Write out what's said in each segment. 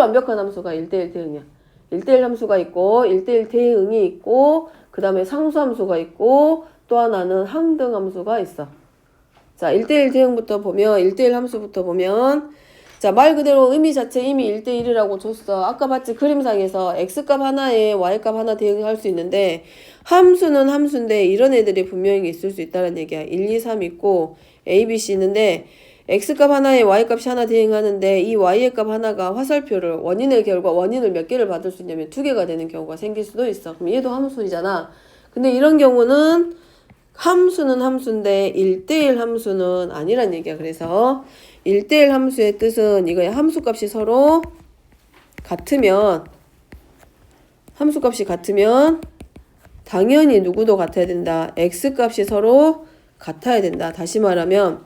완벽한 함수가 1대1 대응이야. 1대1 함수가 있고 1대1 대응이 있고 그 다음에 상수함수가 있고 또 하나는 항등함수가 있어. 자, 1대1 대응부터 보면 1대1 함수부터 보면 자, 말 그대로 의미 자체 이미 1대1이라고 줬어. 아까 봤지? 그림상에서 x값 하나에 y값 하나 대응할 수 있는데 함수는 함수인데 이런 애들이 분명히 있을 수 있다는 얘기야. 1, 2, 3 있고 a, b, c 있는데 x값 하나에 y값이 하나 대응하는데 이 y의 값 하나가 화살표를 원인의 결과 원인을 몇 개를 받을 수 있냐면 2개가 되는 경우가 생길 수도 있어. 그럼 얘도 함수이잖아. 근데 이런 경우는 함수는 함수인데 1대1 함수는 아니란 얘기야. 그래서 1대1 함수의 뜻은 이거야. 함수값이 서로 같으면 함수값이 같으면 당연히 누구도 같아야 된다. x값이 서로 같아야 된다. 다시 말하면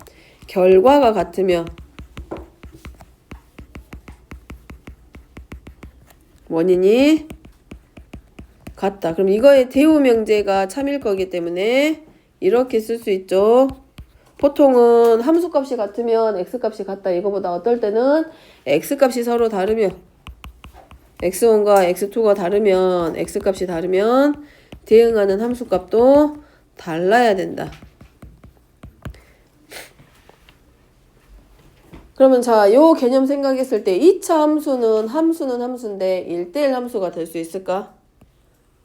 결과가 같으면 원인이 같다. 그럼 이거의 대우명제가 참일 거기 때문에 이렇게 쓸 수 있죠. 보통은 함수값이 같으면 x값이 같다. 이거보다 어떨 때는 x값이 서로 다르면 x1과 x2가 다르면 x값이 다르면 대응하는 함수값도 달라야 된다. 그러면 자, 요 개념 생각했을 때 2차 함수는 함수인데 1대1 함수가 될 수 있을까?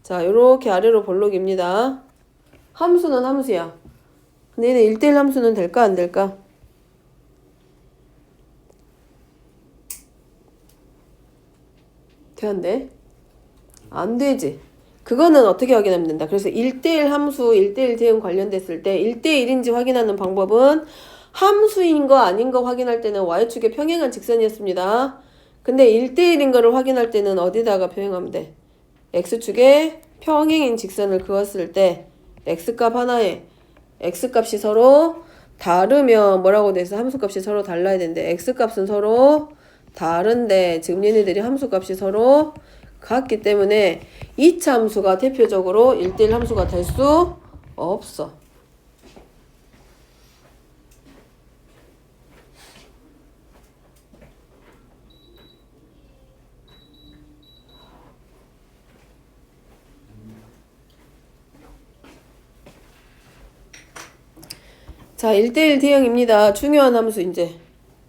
자, 요렇게 아래로 볼록입니다. 함수는 함수야. 근데 얘는 1대1 함수는 될까 안 될까? 돼안돼? 안 되지. 그거는 어떻게 확인하면 된다. 그래서 1대1 함수, 1대1 대응 관련됐을 때 1대1인지 확인하는 방법은 함수인 거 아닌 거 확인할 때는 y축에 평행한 직선이었습니다. 근데 1대1인 거를 확인할 때는 어디다가 평행하면 돼? x축에 평행인 직선을 그었을 때 x값 하나에 x값이 서로 다르면 뭐라고 돼서 함수값이 서로 달라야 되는데 x값은 서로 다른데 지금 얘네들이 함수값이 서로 같기 때문에 2차 함수가 대표적으로 1대1 함수가 될 수 없어. 자, 1대1 대응입니다. 중요한 함수 이제.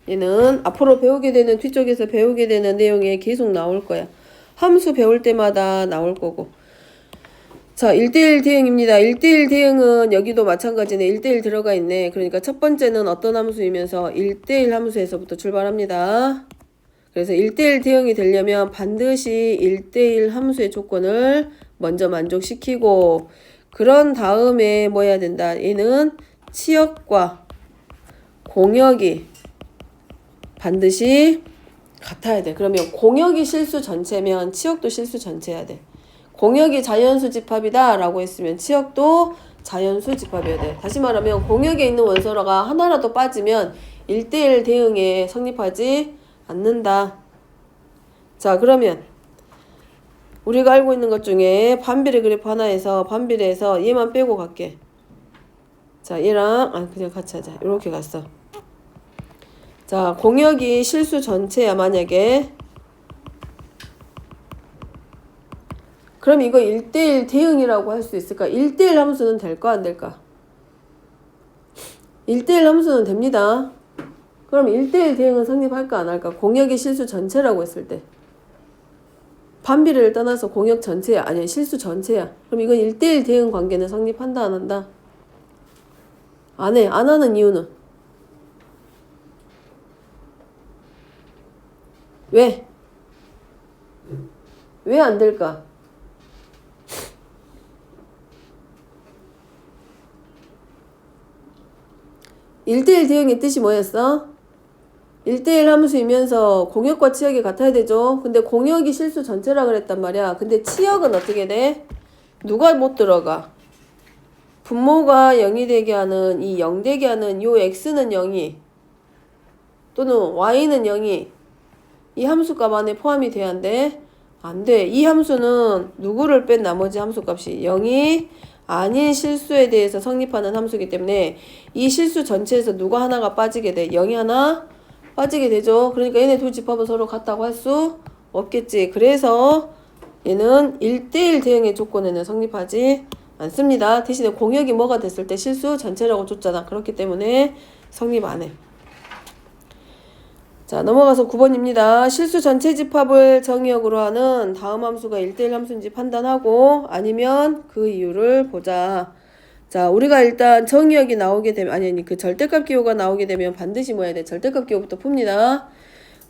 얘는 앞으로 배우게 되는 뒤쪽에서 배우게 되는 내용에 계속 나올 거야. 함수 배울 때마다 나올 거고. 자, 1대1 대응입니다. 1대1 대응은 여기도 마찬가지네. 1대1 들어가 있네. 그러니까 첫 번째는 어떤 함수이면서 1대1 함수에서부터 출발합니다. 그래서 1대1 대응이 되려면 반드시 1대1 함수의 조건을 먼저 만족시키고 그런 다음에 뭐 해야 된다. 얘는 치역과 공역이 반드시 같아야 돼. 그러면 공역이 실수 전체면 치역도 실수 전체여야 돼. 공역이 자연수 집합이다 라고 했으면 치역도 자연수 집합이어야 돼. 다시 말하면 공역에 있는 원소가 하나라도 빠지면 1대1 대응에 성립하지 않는다. 자, 그러면 우리가 알고 있는 것 중에 반비례 그래프 하나에서 반비례에서 얘만 빼고 갈게. 자, 얘랑 그냥 같이 하자. 이렇게 갔어. 자, 공역이 실수 전체야 만약에. 그럼 이거 1대1 대응이라고 할 수 있을까? 1대1 함수는 될까 안 될까? 1대1 함수는 됩니다. 그럼 1대1 대응은 성립할까 안 할까? 공역이 실수 전체라고 했을 때. 반비례를 떠나서 공역 전체야. 아니 실수 전체야. 그럼 이건 1대1 대응 관계는 성립한다 안 한다? 안 해. 안 하는 이유는? 왜? 왜 안 될까? (1대1) 대응의 뜻이 뭐였어? 1대1 함수이면서 공역과 치역이 같아야 되죠. 근데 공역이 실수 전체라 그랬단 말이야. 근데 치역은 어떻게 돼? 누가 못 들어가? 분모가 0이 되게 하는 이 0 되게 하는 요 x는 0이 또는 y는 0이 이 함수값 안에 포함이 돼야 한대? 안 돼. 이 함수는 누구를 뺀 나머지 함수값이 0이 아닌 실수에 대해서 성립하는 함수이기 때문에 이 실수 전체에서 누가 하나가 빠지게 돼? 0이 하나 빠지게 되죠. 그러니까 얘네 둘 집합은 서로 같다고 할 수 없겠지. 그래서 얘는 1대1 대응의 조건에는 성립하지 않습니다. 대신에 공역이 뭐가 됐을 때 실수 전체라고 줬잖아. 그렇기 때문에 성립 안 해. 자, 넘어가서 9번입니다. 실수 전체 집합을 정의역으로 하는 다음 함수가 1대1 함수인지 판단하고 아니면 그 이유를 보자. 자, 우리가 일단 정의역이 나오게 되면 아니 그 절대값 기호가 나오게 되면 반드시 뭐 해야 돼? 절대값 기호부터 풉니다.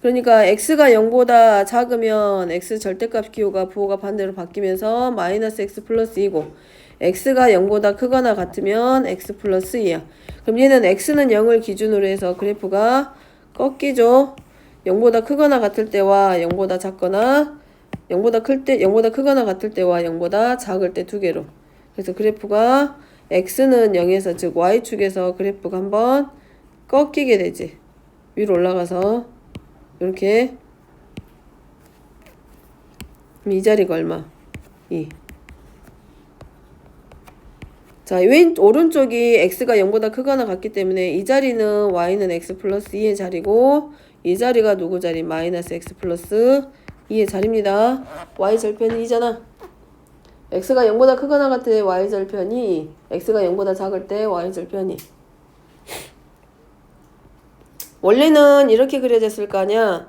그러니까 x가 0보다 작으면 x 절대값 기호가 부호가 반대로 바뀌면서 마이너스 x 플러스 2고 x가 0보다 크거나 같으면 x 플러스 2야. 그럼 얘는 x는 0을 기준으로 해서 그래프가 꺾이죠. 0보다 크거나 같을 때와 0보다 작거나 0보다 크거나 같을 때와 0보다 작을 때 두 개로. 그래서 그래프가 x는 0에서 즉 y축에서 그래프가 한번 꺾이게 되지. 위로 올라가서 이렇게. 이 자리가 얼마? 2. 자, 오른쪽이 x가 0보다 크거나 같기 때문에 이 자리는 y는 x 플러스 2의 자리고 이 자리가 누구 자리? 마이너스 x 플러스 2의 자리입니다. y 절편이 2잖아. x가 0보다 크거나 같을 때 y 절편이 x가 0보다 작을 때 y 절편이. 원래는 이렇게 그려졌을 거 아니야.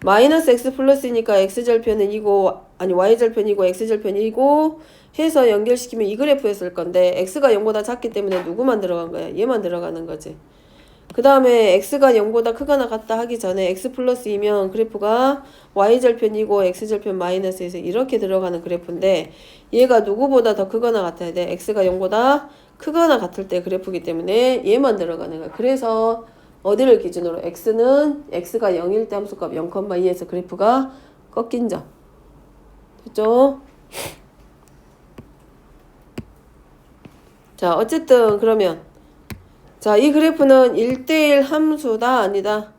마이너스 x 플러스니까 x 절편은 2고 아니 y 절편이고 x 절편이 2고 해서 연결시키면 이 그래프였을 건데 x가 0보다 작기 때문에 누구만 들어간 거야? 얘만 들어가는 거지. 그 다음에 x가 0보다 크거나 같다 하기 전에 x 플러스 2면 그래프가 y 절편이고 x 절편 마이너스에서 이렇게 들어가는 그래프인데 얘가 누구보다 더 크거나 같아야 돼. x가 0보다 크거나 같을 때 그래프이기 때문에 얘만 들어가는 거야. 그래서 어디를 기준으로? x는 x가 0일 때 함수값 0,2에서 그래프가 꺾인 점. 됐죠? 자, 어쨌든 그러면 자, 이 그래프는 1대1 함수다 아니다?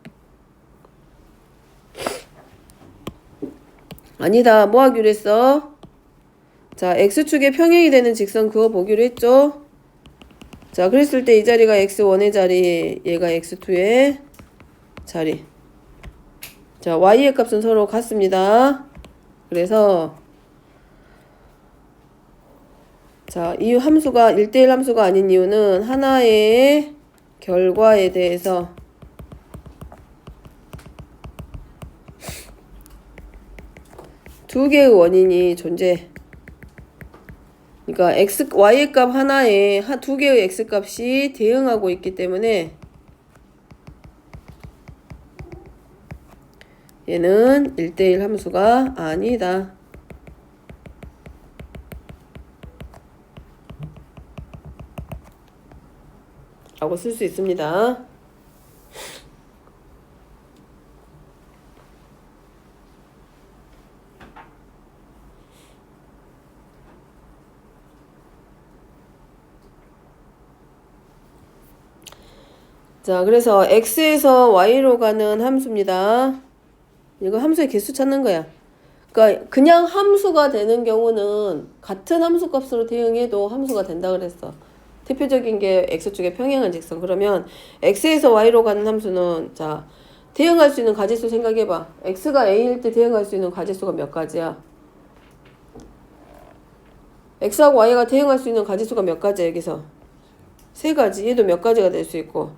아니다. 뭐 하기로 했어? 자, x축에 평행이 되는 직선 그거 보기로 했죠? 자, 그랬을 때 이 자리가 x1의 자리, 얘가 x2의 자리. 자, y의 값은 서로 같습니다. 그래서 자, 이 함수가 1대1 함수가 아닌 이유는 하나의 결과에 대해서 두 개의 원인이 존재. 그러니까 y의 값 하나에 두 개의 x값이 대응하고 있기 때문에 얘는 1대1 함수가 아니다. 라고 쓸 수 있습니다. 자, 그래서 x에서 y로 가는 함수입니다. 이거 함수의 개수 찾는 거야. 그러니까 그냥 함수가 되는 경우는 같은 함수 값으로 대응해도 함수가 된다 그랬어. 대표적인 게 x축의 평행한 직선. 그러면 x에서 y로 가는 함수는 자, 대응할 수 있는 가지수 생각해봐. x가 a일 때 대응할 수 있는 가지수가 몇 가지야? x하고 y가 대응할 수 있는 가지수가 몇 가지야 여기서? 세 가지. 얘도 몇 가지가 될 수 있고.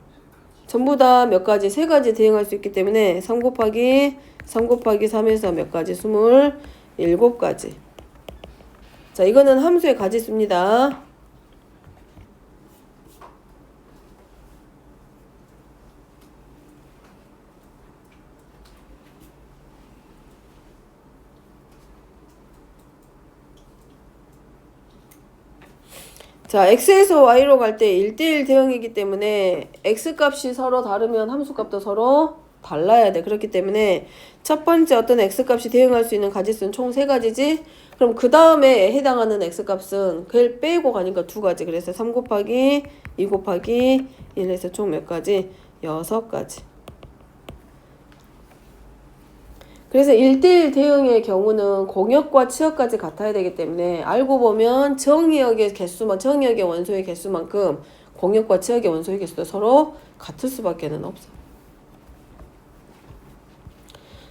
전부 다 몇 가지, 세 가지 대응할 수 있기 때문에 3 곱하기 3에서 몇 가지? 27가지. 자, 이거는 함수의 가지수입니다. 자, x에서 y로 갈 때 1대1 대응이기 때문에 x값이 서로 다르면 함수값도 서로 달라야 돼. 그렇기 때문에 첫 번째 어떤 x값이 대응할 수 있는 가지수는 총 3가지지? 그럼 그 다음에 해당하는 x값은 그걸 빼고 가니까 2가지. 그래서 3 곱하기 2 곱하기 1에서 총 몇 가지? 6가지. 그래서 1대1 대응의 경우는 공역과 치역까지 같아야 되기 때문에 알고 보면 정의역의 원소의 개수만큼 공역과 치역의 원소의 개수도 서로 같을 수밖에 없어.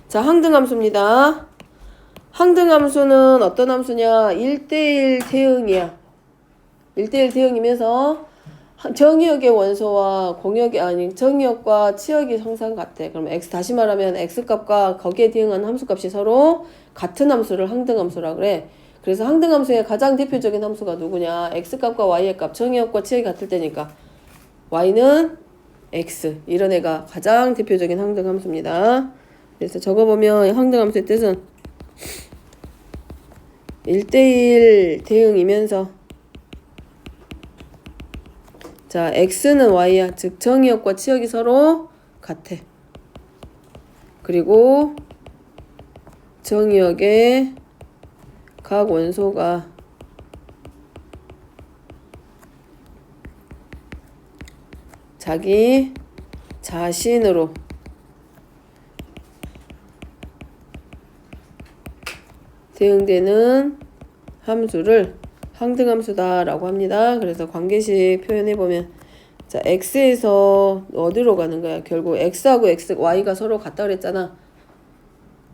자, 항등함수입니다. 항등함수는 어떤 함수냐? 1대1 대응이야. 1대1 대응이면서 정의역의 원소와 공역이 아닌 정의역과 치역이 항상 같아. 그럼 x 다시 말하면 x값과 거기에 대응하는 함수값이 서로 같은 함수를 항등함수라 그래. 그래서 항등함수의 가장 대표적인 함수가 누구냐? x값과 y의 값, 정의역과 치역이 같을 때니까 y는 x 이런 애가 가장 대표적인 항등함수입니다. 그래서 적어보면 항등함수의 뜻은 1대1 대응이면서 자, x는 y야. 즉 정의역과 치역이 서로 같아. 그리고 정의역의 각 원소가 자기 자신으로 대응되는 함수를 항등함수다라고 합니다. 그래서 관계식 표현해보면 자, x에서 어디로 가는 거야? 결국 x하고 y가 서로 같다 그랬잖아.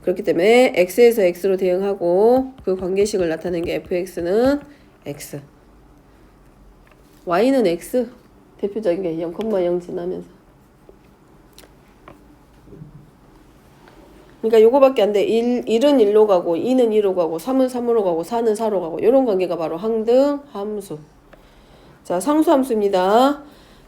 그렇기 때문에 x에서 x로 대응하고 그 관계식을 나타낸 게 fx는 x, y는 x. 대표적인 게 0,0 지나면서. 그러니까 요거밖에 안 돼. 1은 1로 가고 2는 2로 가고 3은 3으로 가고 4는 4로 가고 이런 관계가 바로 항등함수. 자, 상수함수입니다.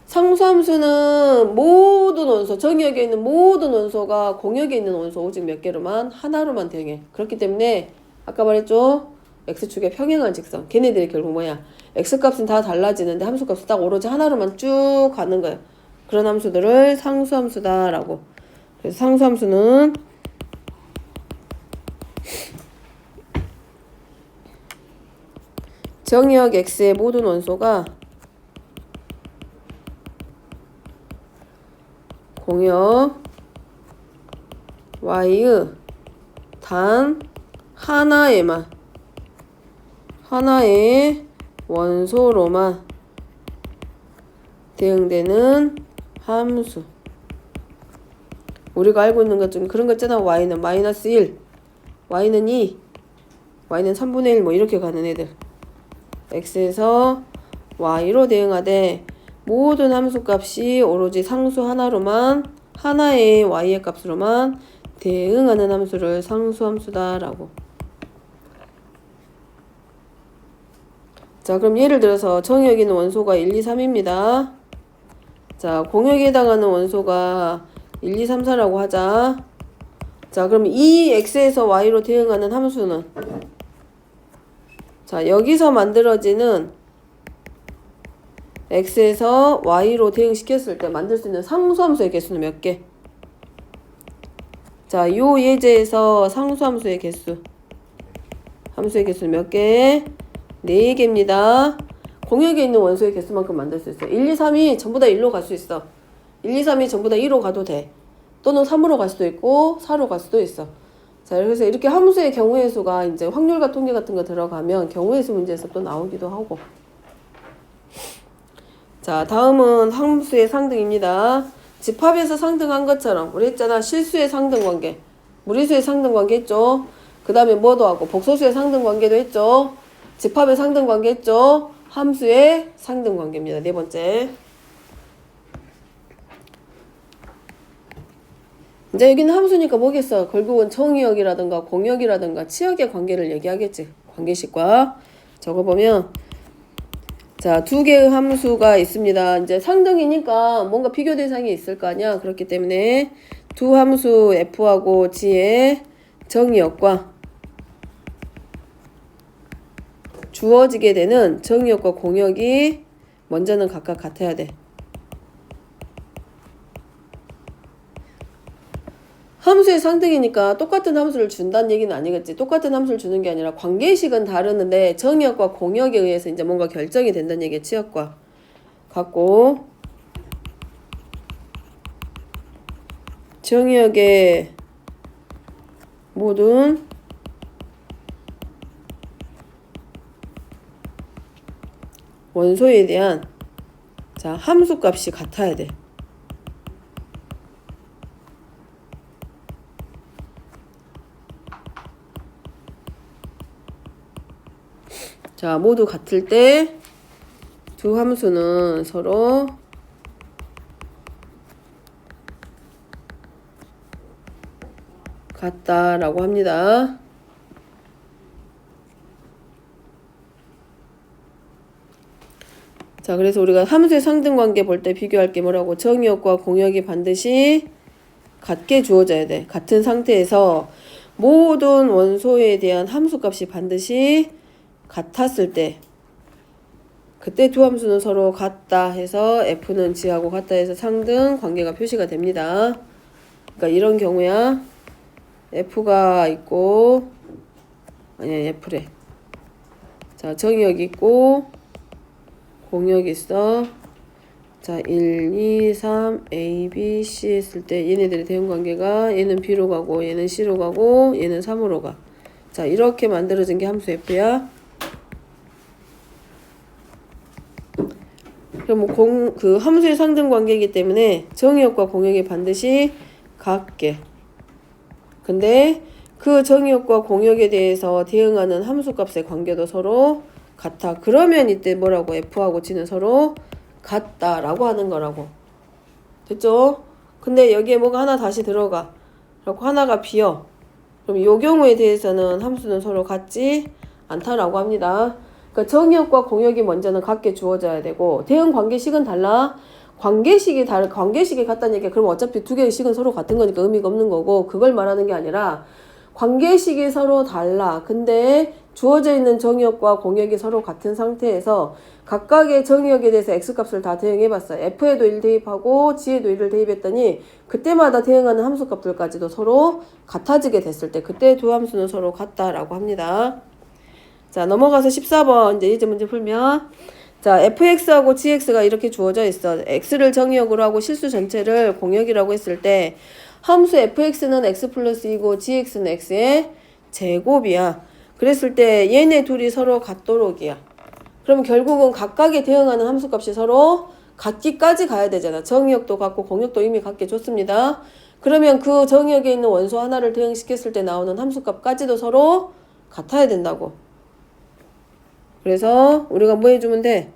상수함수는 모든 원소, 정의역에 있는 모든 원소가 공역에 있는 원소 오직 몇 개로만 하나로만 대응해. 그렇기 때문에 아까 말했죠. x축의 평행한 직선. 걔네들이 결국 뭐야? x값은 다 달라지는데 함수값은 딱 오로지 하나로만 쭉 가는 거야. 그런 함수들을 상수함수다라고. 그래서 상수함수는 정의역 x의 모든 원소가 공역 y의 단 하나의 원소로만 대응되는 함수. 우리가 알고 있는 것 중에 그런 거 있잖아. y는 마이너스 1, y는 2, y는 3분의 1 뭐 이렇게 가는 애들. x에서 y로 대응하되 모든 함수값이 오로지 상수 하나로만 하나의 y의 값으로만 대응하는 함수를 상수함수다라고. 자, 그럼 예를 들어서 정의역에 있는 원소가 1, 2, 3입니다. 자, 공역에 해당하는 원소가 1, 2, 3, 4라고 하자. 자, 그럼 이 x에서 y로 대응하는 함수는 자, 여기서 만들어지는 x에서 y로 대응시켰을 때 만들 수 있는 상수함수의 개수는 몇 개? 자, 요 예제에서 상수함수의 개수, 함수의 개수는 몇 개? 4개입니다. 공역에 있는 원소의 개수만큼 만들 수 있어요. 1, 2, 3이 전부 다 1로 갈 수 있어. 1, 2, 3이 전부 다 2로 가도 돼. 또는 3으로 갈 수도 있고 4로 갈 수도 있어. 자, 그래서 이렇게 함수의 경우의 수가 이제 확률과 통계 같은 거 들어가면 경우의 수 문제에서 또 나오기도 하고. 자, 다음은 함수의 상등입니다. 집합에서 상등한 것처럼 우리 했잖아. 실수의 상등 관계, 무리수의 상등 관계 했죠. 그 다음에 뭐도 하고 복소수의 상등 관계도 했죠. 집합의 상등 관계 했죠. 함수의 상등 관계입니다. 네 번째. 이제 여기는 함수니까 뭐겠어? 결국은 정의역이라든가 공역이라든가 치역의 관계를 얘기하겠지. 관계식과 적어보면 자, 두 개의 함수가 있습니다. 이제 상등이니까 뭔가 비교 대상이 있을 거 아니야. 그렇기 때문에 두 함수 f하고 g의 정의역과 주어지게 되는 정의역과 공역이 먼저는 각각 같아야 돼. 함수의 상등이니까 똑같은 함수를 준다는 얘기는 아니겠지. 똑같은 함수를 주는 게 아니라 관계식은 다르는데 정의역과 공역에 의해서 이제 뭔가 결정이 된다는 얘기야. 치역과 같고 정의역의 모든 원소에 대한 자, 함수값이 같아야 돼. 자, 모두 같을 때 두 함수는 서로 같다라고 합니다. 자, 그래서 우리가 함수의 상등관계 볼 때 비교할 게 뭐라고? 정의역과 공역이 반드시 같게 주어져야 돼. 같은 상태에서 모든 원소에 대한 함수값이 반드시 같았을 때 그때 두 함수는 서로 같다 해서 F는 G하고 같다 해서 상등 관계가 표시가 됩니다. 그러니까 이런 경우야. F가 있고 아니야 F래. 자, 정의역 있고 공역 있어. 자, 1, 2, 3, A, B, C 했을 때 얘네들의 대응관계가 얘는 B로 가고 얘는 C로 가고 얘는 3으로 가. 자, 이렇게 만들어진 게 함수 F야. 그럼 그 함수의 상등 관계이기 때문에 정의역과 공역이 반드시 같게. 근데 그 정의역과 공역에 대해서 대응하는 함수값의 관계도 서로 같아. 그러면 이때 뭐라고? F하고 G는 서로 같다라고 하는 거라고. 됐죠? 근데 여기에 뭐가 하나 다시 들어가. 그리고 하나가 비어. 그럼 이 경우에 대해서는 함수는 서로 같지 않다라고 합니다. 그러니까 정의역과 공역이 먼저는 같게 주어져야 되고 대응 관계식은 달라. 관계식이 같다는 얘기야. 그럼 어차피 두 개의 식은 서로 같은 거니까 의미가 없는 거고 그걸 말하는 게 아니라 관계식이 서로 달라. 근데 주어져 있는 정의역과 공역이 서로 같은 상태에서 각각의 정의역에 대해서 x값을 다 대응해봤어요. f에도 1 대입하고 g에도 1을 대입했더니 그때마다 대응하는 함수값들까지도 서로 같아지게 됐을 때 그때 두 함수는 서로 같다라고 합니다. 자, 넘어가서 14번 이제 문제 풀면 자, fx하고 gx가 이렇게 주어져 있어. x를 정의역으로 하고 실수 전체를 공역이라고 했을 때 함수 fx는 x 플러스 2고 gx는 x의 제곱이야. 그랬을 때 얘네 둘이 서로 같도록이야. 그럼 결국은 각각에 대응하는 함수값이 서로 같기까지 가야 되잖아. 정의역도 같고 공역도 이미 같게 줬습니다. 그러면 그 정의역에 있는 원소 하나를 대응시켰을 때 나오는 함수값까지도 서로 같아야 된다고. 그래서 우리가 뭐 해주면 돼?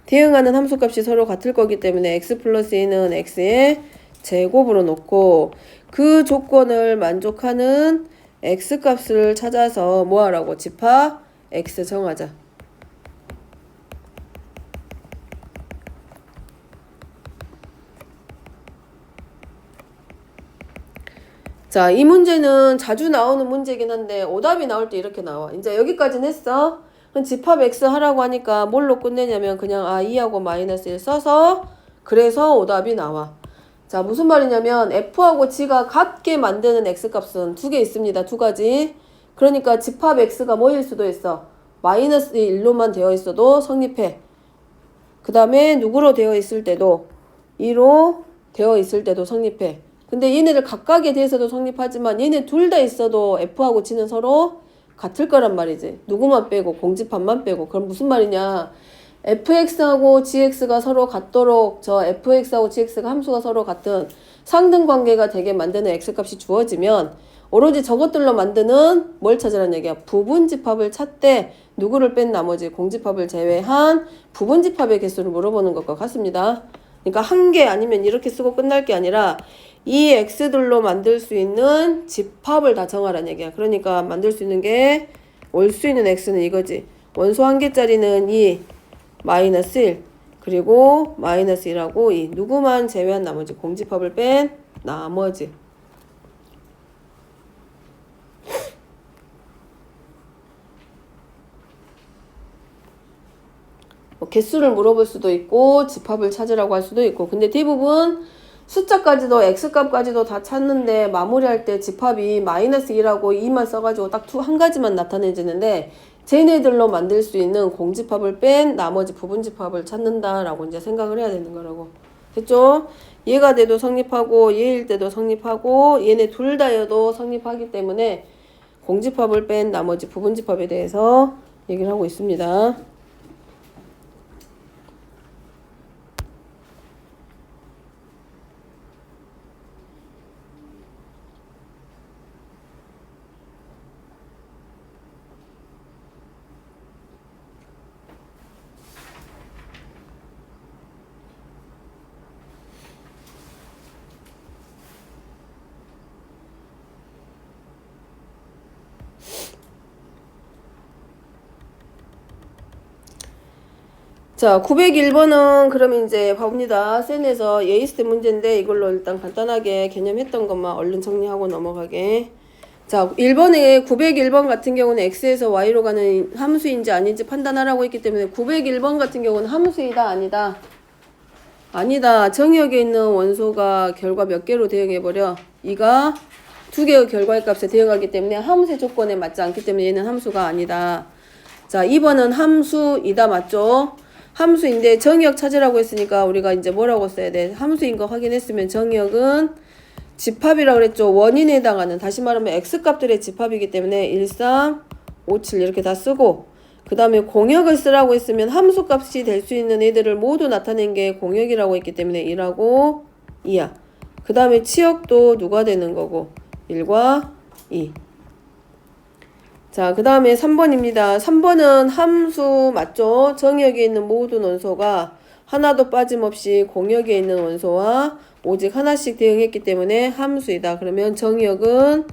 대응하는 함수값이 서로 같을 거기 때문에 x 플러스 2는 x의 제곱으로 놓고 그 조건을 만족하는 x값을 찾아서 뭐 하라고? 집합 x 정하자. 자, 이 문제는 자주 나오는 문제긴 한데 오답이 나올 때 이렇게 나와. 이제 여기까지는 했어. 그럼 집합 x 하라고 하니까 뭘로 끝내냐면 그냥 2하고 마이너스 1 써서 그래서 오답이 나와. 자, 무슨 말이냐면 f하고 g가 같게 만드는 x값은 두 개 있습니다. 두 가지. 그러니까 집합 x가 뭐일 수도 있어. 마이너스 1로만 되어 있어도 성립해. 그 다음에 누구로 되어 있을 때도 2로 되어 있을 때도 성립해. 근데 얘네들 각각에 대해서도 성립하지만 얘네 둘 다 있어도 f하고 g는 서로 같을 거란 말이지. 누구만 빼고 공집합만 빼고. 그럼 무슨 말이냐. fx하고 gx가 서로 같도록 저 fx하고 gx가 함수가 서로 같은 상등관계가 되게 만드는 x값이 주어지면 오로지 저것들로 만드는 뭘 찾으라는 얘기야. 부분집합을 찾되 누구를 뺀 나머지 공집합을 제외한 부분집합의 개수를 물어보는 것과 같습니다. 그러니까 한 개 아니면 이렇게 쓰고 끝날 게 아니라 이 x들로 만들 수 있는 집합을 다 정하라는 얘기야. 그러니까 만들 수 있는 게 올 수 있는 x는 이거지. 원소 한 개짜리는 2 마이너스 1 그리고 마이너스 1하고 2 누구만 제외한 나머지 공집합을 뺀 나머지. 뭐 개수를 물어볼 수도 있고 집합을 찾으라고 할 수도 있고 근데 대부분 숫자까지도 x값까지도 다 찾는데 마무리할 때 집합이 마이너스 1하고 2만 써가지고 딱 한 가지만 나타내지는데 쟤네들로 만들 수 있는 공집합을 뺀 나머지 부분집합을 찾는다라고 이제 생각을 해야 되는 거라고. 됐죠? 얘가 돼도 성립하고 얘일 때도 성립하고 얘네 둘 다여도 성립하기 때문에 공집합을 뺀 나머지 부분집합에 대해서 얘기를 하고 있습니다. 자, 901번은 그럼 이제 봅니다. 센에서 예이스트 문제인데 이걸로 일단 간단하게 개념했던 것만 얼른 정리하고 넘어가게. 자, 1번에 901번 같은 경우는 x에서 y로 가는 함수인지 아닌지 판단하라고 했기 때문에 901번 같은 경우는 함수이다 아니다. 아니다. 정의역에 있는 원소가 결과 몇 개로 대응해버려. 이가 두 개의 결과의 값에 대응하기 때문에 함수의 조건에 맞지 않기 때문에 얘는 함수가 아니다. 자, 2번은 함수이다. 맞죠? 함수인데 정의역 찾으라고 했으니까 우리가 이제 뭐라고 써야 돼? 함수인 거 확인했으면 정의역은 집합이라고 그랬죠. 원인에 해당하는, 다시 말하면 x값들의 집합이기 때문에 1, 3, 5, 7 이렇게 다 쓰고, 그 다음에 공역을 쓰라고 했으면 함수값이 될 수 있는 애들을 모두 나타낸 게 공역이라고 했기 때문에 1하고 2야. 그 다음에 치역도 누가 되는 거고 1과 2. 자, 그 다음에 3번입니다. 3번은 함수 맞죠? 정의역에 있는 모든 원소가 하나도 빠짐없이 공역에 있는 원소와 오직 하나씩 대응했기 때문에 함수이다. 그러면 정의역은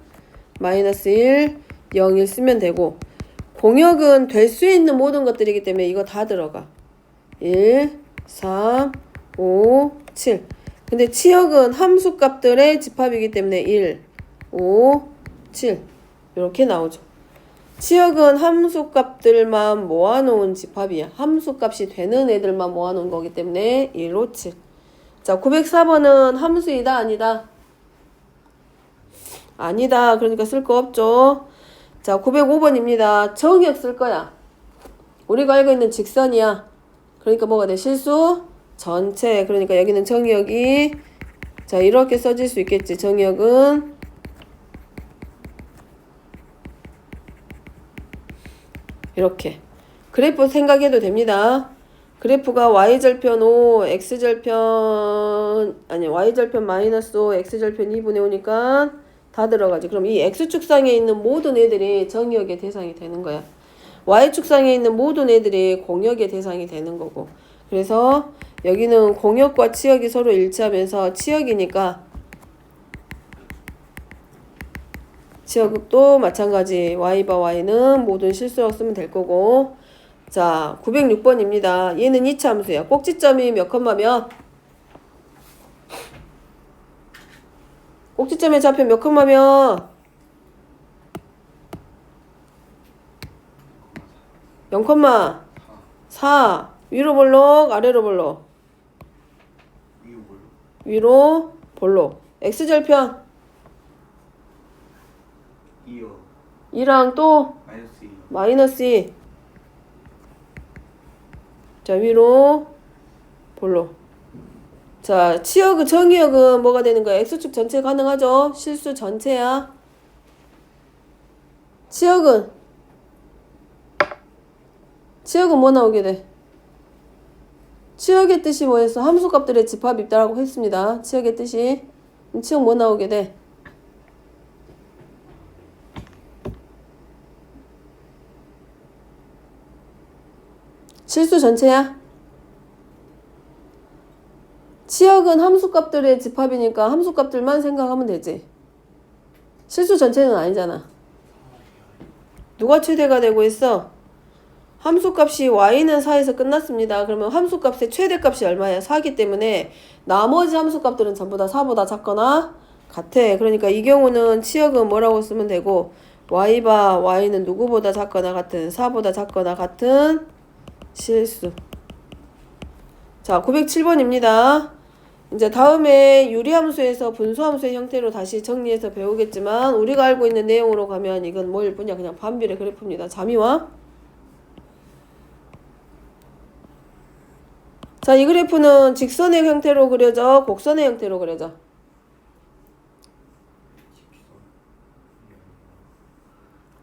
마이너스 1, 0, 1 쓰면 되고, 공역은 될 수 있는 모든 것들이기 때문에 이거 다 들어가. 1, 3, 5, 7. 근데 치역은 함수값들의 집합이기 때문에 1, 5, 7 이렇게 나오죠. 치역은 함수값들만 모아놓은 집합이야. 함수값이 되는 애들만 모아놓은 거기 때문에 1, 5, 7. 자, 904번은 함수이다 아니다? 아니다. 그러니까 쓸 거 없죠. 자, 905번입니다. 정의역 쓸 거야. 우리가 알고 있는 직선이야. 그러니까 뭐가 돼? 실수 전체. 그러니까 여기는 정의역이 자, 이렇게 써질 수 있겠지. 정의역은 이렇게. 그래프 생각해도 됩니다. 그래프가 y절편 5, x절편 아니 y절편 마이너스 5, x절편 2분의 5니까 다 들어가지. 그럼 이 x축상에 있는 모든 애들이 정의역의 대상이 되는 거야. y축상에 있는 모든 애들이 공역의 대상이 되는 거고. 그래서 여기는 공역과 치역이 서로 일치하면서 치역이니까 치역도 마찬가지. y바 y는 모든 실수라고 쓰면 될 거고. 자, 906번입니다. 얘는 2차 함수야. 꼭지점이 몇 컴마 몇? 꼭지점의 좌표 몇 컴마 몇? 0,4. 위로 볼록, 아래로 볼록? 위로 볼록. x절편? 2랑 또? 마이너스 2. 자, 위로 볼록. 자, 치역은 정의역은 뭐가 되는 거야? x축 전체 가능하죠? 실수 전체야. 치역은 뭐 나오게 돼? 치역의 뜻이 뭐였어? 함수값들의 집합이 있다라고 했습니다. 치역의 뜻이. 치역 뭐 나오게 돼? 실수 전체야? 치역은 함수값들의 집합이니까 함수값들만 생각하면 되지. 실수 전체는 아니잖아. 누가 최대가 되고 있어? 함수값이 y는 4에서 끝났습니다. 그러면 함수값의 최대값이 얼마야? 4기 때문에 나머지 함수값들은 전부 다 4보다 작거나 같아. 그러니까 이 경우는 치역은 뭐라고 쓰면 되고, y바 y는 누구보다 작거나 같은 4보다 작거나 같은 실수. 자, 907번입니다. 이제 다음에 유리함수에서 분수함수의 형태로 다시 정리해서 배우겠지만 우리가 알고 있는 내용으로 가면 이건 뭐일 뿐이야. 그냥 반비례 그래프입니다. 잠이 와? 자, 이 그래프는 직선의 형태로 그려져, 곡선의 형태로 그려져.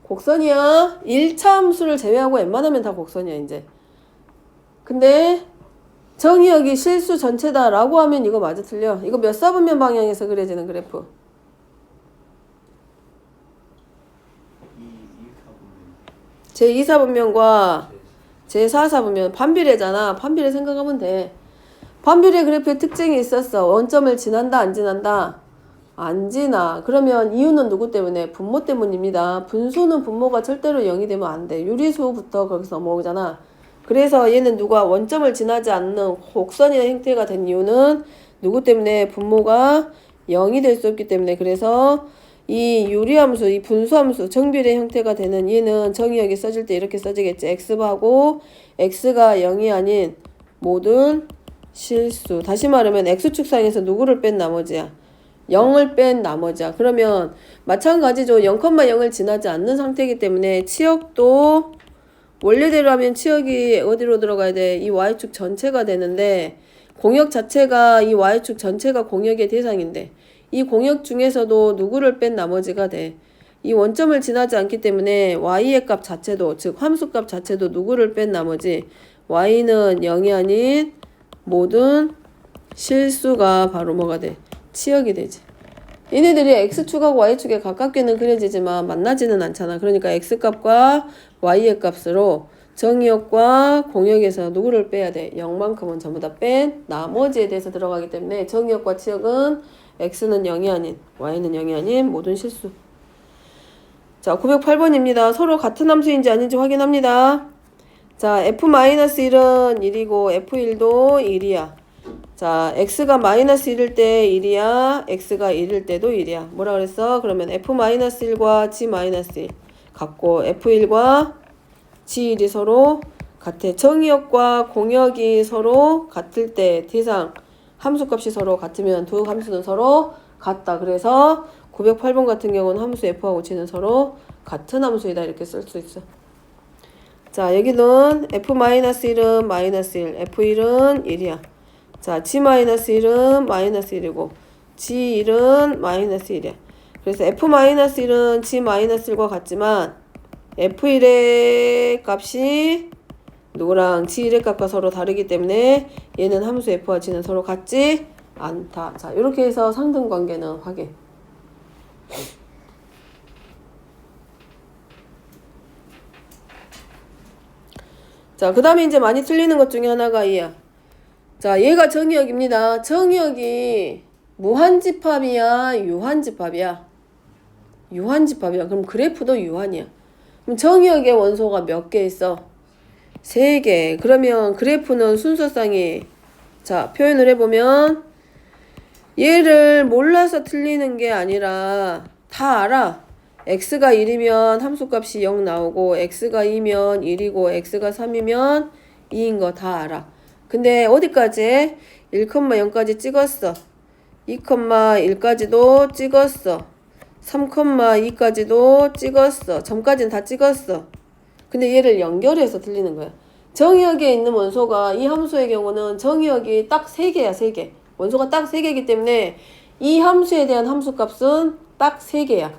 곡선이야. 1차 함수를 제외하고 웬만하면 다 곡선이야 이제. 근데 정의역이 실수 전체다라고 하면 이거 맞아 틀려. 이거 몇 사분면 방향에서 그려지는 그래프? 제2사분면과 제4사분면 반비례잖아. 반비례 생각하면 돼. 반비례 그래프의 특징이 있었어. 원점을 지난다 안 지난다? 안 지나. 그러면 이유는 누구 때문에? 분모 때문입니다. 분수는 분모가 절대로 0이 되면 안 돼. 유리수부터 거기서 넘어오잖아. 그래서 얘는 누가 원점을 지나지 않는 곡선의 형태가 된 이유는 누구 때문에? 분모가 0이 될 수 없기 때문에. 그래서 이 유리함수, 이 분수함수, 정비례 형태가 되는 얘는 정의역이 써질 때 이렇게 써지겠지. x하고 x가 0이 아닌 모든 실수. 다시 말하면 x축상에서 누구를 뺀 나머지야? 0을 뺀 나머지야. 그러면 마찬가지죠. 0,0을 지나지 않는 상태이기 때문에 치역도 원래대로 하면 치역이 어디로 들어가야 돼? 이 y축 전체가 되는데 공역 자체가 이 y축 전체가 공역의 대상인데 이 공역 중에서도 누구를 뺀 나머지가 돼. 이 원점을 지나지 않기 때문에 y의 값 자체도, 즉 함수값 자체도 누구를 뺀 나머지 y는 0이 아닌 모든 실수가 바로 뭐가 돼? 치역이 되지. 얘네들이 x축하고 y축에 가깝게는 그려지지만 만나지는 않잖아. 그러니까 x값과 y의 값으로 정의역과 공역에서 누구를 빼야 돼? 0만큼은 전부 다 뺀 나머지에 대해서 들어가기 때문에 정의역과 치역은 x는 0이 아닌 y는 0이 아닌 모든 실수. 자, 908번입니다. 서로 같은 함수인지 아닌지 확인합니다. 자, f-1은 1이고 f1도 1이야. 자, x가 마이너스 1일 때 1이야. x가 1일 때도 1이야. 뭐라 그랬어? 그러면 f-1과 g-1 같고 f1과 g1이 서로 같아. 정의역과 공역이 서로 같을 때 대상 함수값이 서로 같으면 두 함수는 서로 같다. 그래서 908번 같은 경우는 함수 f하고 g는 서로 같은 함수이다. 이렇게 쓸 수 있어. 자, 여기는 f-1은 마이너스 1, f1은 1이야. 자, g-1은 마이너스 1이고 g1은 마이너스 1이야. 그래서 f-1은 g-1과 같지만 f1의 값이 누구랑 g1의 값과 서로 다르기 때문에 얘는 함수 f와 g는 서로 같지 않다. 자, 이렇게 해서 상등관계는 확인. 자, 그 다음에 이제 많이 틀리는 것 중에 하나가 이야. 자, 얘가 정의역입니다. 정의역이 무한집합이야? 유한집합이야? 유한집합이야. 그럼 그래프도 유한이야. 그럼 정의역의 원소가 몇 개 있어? 3개. 그러면 그래프는 순서상이 자, 표현을 해보면 얘를 몰라서 틀리는 게 아니라 다 알아. x가 1이면 함수값이 0 나오고 x가 2면 1이고 x가 3이면 2인 거 다 알아. 근데 어디까지? 1,0까지 찍었어. 2,1까지도 찍었어. 3,2까지도 찍었어. 점까지는 다 찍었어. 근데 얘를 연결해서 틀리는 거야. 정의역에 있는 원소가 이 함수의 경우는 정의역이 딱 3개야. 3개. 원소가 딱 3개이기 때문에 이 함수에 대한 함수값은 딱 3개야.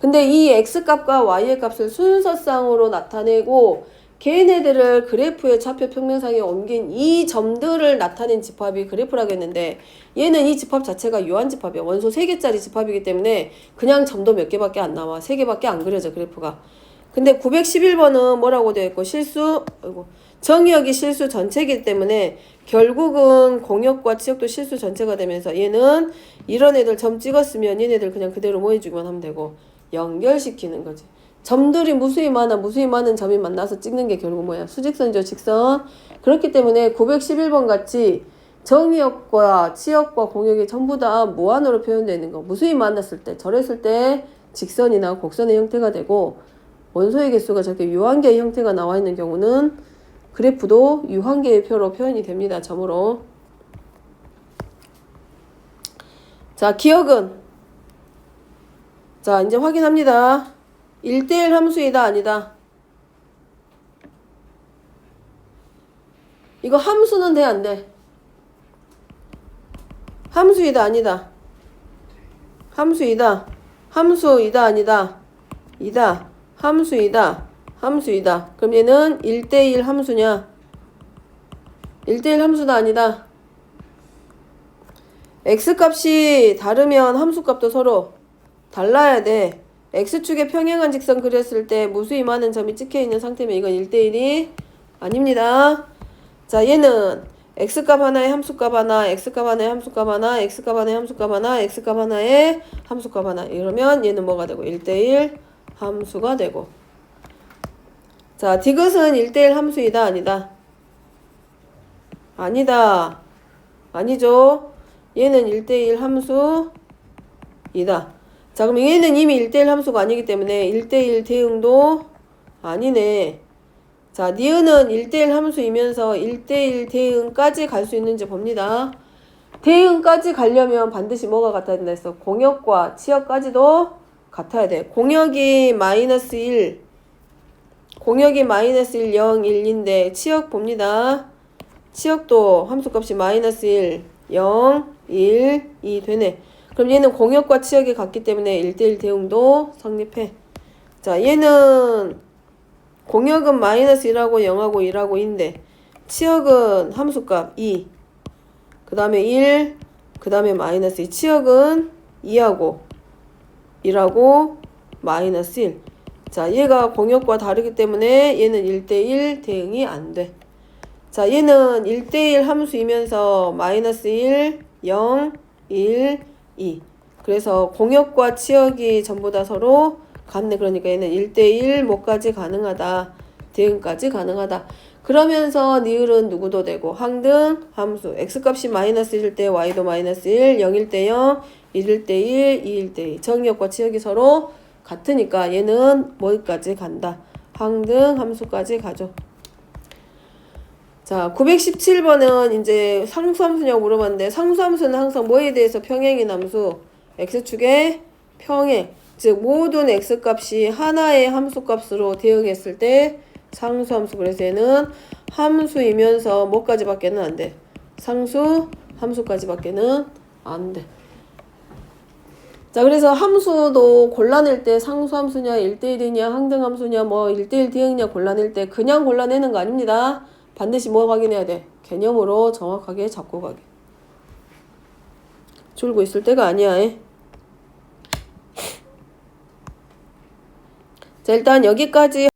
근데 이 x값과 y의 값을 순서상으로 나타내고 걔네들을 그래프의 좌표 평면상에 옮긴 이 점들을 나타낸 집합이 그래프라고 했는데 얘는 이 집합 자체가 유한집합이야. 원소 3개짜리 집합이기 때문에 그냥 점도 몇 개밖에 안 나와. 3개밖에 안 그려져 그래프가. 근데 911번은 뭐라고 되어 있고 실수 정의역이 실수 전체이기 때문에 결국은 공역과 치역도 실수 전체가 되면서 얘는 이런 애들 점 찍었으면 얘네들 그냥 그대로 뭐 해주기만 하면 되고 연결시키는 거지. 점들이 무수히 많은 점이 만나서 찍는 게 결국 뭐야? 수직선이죠, 직선. 그렇기 때문에 911번 같이 정의역과 치역과 공역이 전부 다 무한으로 표현되는 거. 무수히 만났을 때, 저랬을 때 직선이나 곡선의 형태가 되고 원소의 개수가 저렇게 유한계의 형태가 나와 있는 경우는 그래프도 유한계의 표로 표현이 됩니다. 점으로. 자, 기억은 자, 이제 확인합니다. 1대1 함수이다 아니다? 이거 함수는 돼 안 돼? 함수이다 아니다? 함수이다. 함수이다 아니다? 이다. 함수이다. 함수이다. 그럼 얘는 1대1 함수냐? 1대1 함수다 아니다? x값이 다르면 함수값도 서로 달라야 돼. x축에 평행한 직선 그렸을 때 무수히 많은 점이 찍혀있는 상태면 이건 1대1이 아닙니다. 자, 얘는 x값 하나에 함수값 하나, x값 하나에 함수값 하나, x값 하나에 함수값 하나, x값 하나에 함수값 하나. 이러면 얘는 뭐가 되고? 1대1 함수가 되고. 자, 디귿은 1대1 함수이다 아니다? 아니다. 아니죠. 얘는 1대1 함수이다. 자, 그럼 얘는 이미 1대1 함수가 아니기 때문에 1대1 대응도 아니네. 자, 니은은 1대1 함수이면서 1대1 대응까지 갈 수 있는지 봅니다. 대응까지 가려면 반드시 뭐가 같아야 된다 했어? 공역과 치역까지도 같아야 돼. 공역이 마이너스 1, 공역이 마이너스 1, 0, 1인데 치역 봅니다. 치역도 함수값이 마이너스 1, 0, 1, 2 되네. 그럼 얘는 공역과 치역이 같기 때문에 1대1 대응도 성립해. 자, 얘는 공역은 마이너스 1하고 0하고 1하고 2인데 치역은 함수값 2, 그 다음에 1, 그 다음에 마이너스 2. 치역은 2하고 1하고 마이너스 1. 자, 얘가 공역과 다르기 때문에 얘는 1대1 대응이 안 돼. 자, 얘는 1대1 함수이면서 마이너스 1, 0, 1, 2. 그래서 공역과 치역이 전부 다 서로 같네. 그러니까 얘는 1대1 뭐까지 가능하다. 대응까지 가능하다. 그러면서 니을은 누구도 되고 항등 함수 x값이 마이너스 1일 때 y도 마이너스 1, 0일 때 0, 1일 때 1, 2일 때 2. 정역과 치역이 서로 같으니까 얘는 뭐까지 간다. 항등 함수까지 가죠. 자, 917번은 이제 상수함수냐고 물어봤는데 상수함수는 항상 뭐에 대해서 평행인 함수? x축의 평행. 즉 모든 x값이 하나의 함수값으로 대응했을 때 상수함수. 그래서 얘는 함수이면서 뭐까지 밖에는 안 돼. 상수 함수까지 밖에는 안 돼. 자, 그래서 함수도 골라낼 때 상수함수냐 1대1이냐 항등함수냐 뭐 1대1 대응이냐 골라낼 때 그냥 골라내는 거 아닙니다. 반드시 뭐 확인해야 돼? 개념으로 정확하게 잡고 가게. 줄고 있을 때가 아니야. 자, 일단 여기까지